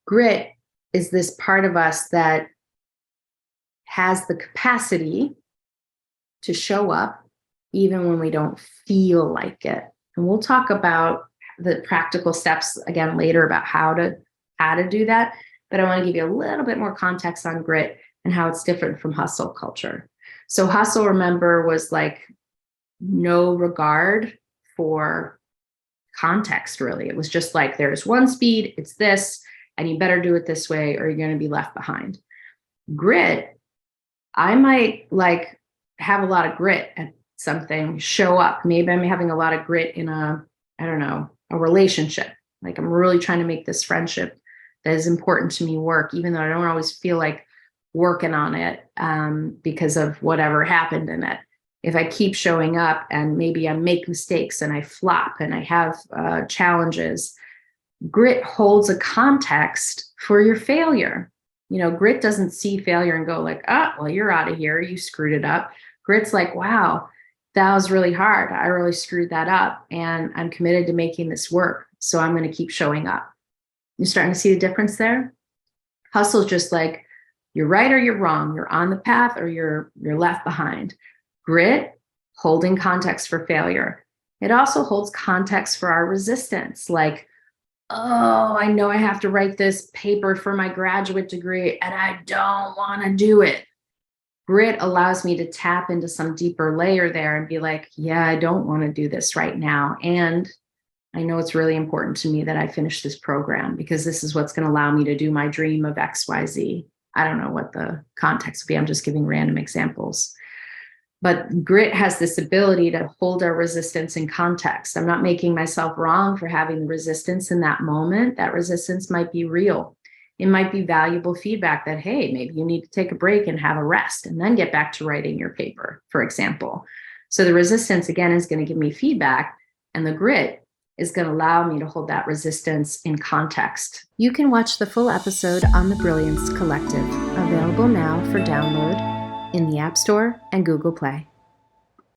Grit is this part of us that has the capacity to show up even when we don't feel like it. And we'll talk about the practical steps again later about how to do that. But I want to give you a little bit more context on grit and how it's different from hustle culture. So hustle, remember, was like no regard for context, really. It was just like, there's one speed, it's this, and you better do it this way or you're going to be left behind. Grit, I might like have a lot of grit at something, show up. Maybe I'm having a lot of grit in a relationship. Like I'm really trying to make this friendship that is important to me work, even though I don't always feel like working on it because of whatever happened in it. If I keep showing up and maybe I make mistakes and I flop and I have challenges, grit holds a context for your failure. Grit doesn't see failure and go like, oh, well, you're out of here. You screwed it up. Grit's like, wow, that was really hard. I really screwed that up and I'm committed to making this work. So I'm going to keep showing up. You're starting to see the difference there? Hustle is just like, you're right or you're wrong. You're on the path or you're left behind. Grit, holding context for failure. It also holds context for our resistance. Like, oh, I know I have to write this paper for my graduate degree and I don't want to do it. Grit allows me to tap into some deeper layer there and be like, yeah, I don't want to do this right now. And I know it's really important to me that I finish this program because this is what's going to allow me to do my dream of XYZ. I don't know what the context would be. I'm just giving random examples. But grit has this ability to hold our resistance in context. I'm not making myself wrong for having the resistance in that moment. That resistance might be real. It might be valuable feedback that, hey, maybe you need to take a break and have a rest and then get back to writing your paper, for example. So the resistance, again, is going to give me feedback, and the grit is going to allow me to hold that resistance in context. You can watch the full episode on the Brilliance Collective, available now for download in the App Store and Google Play.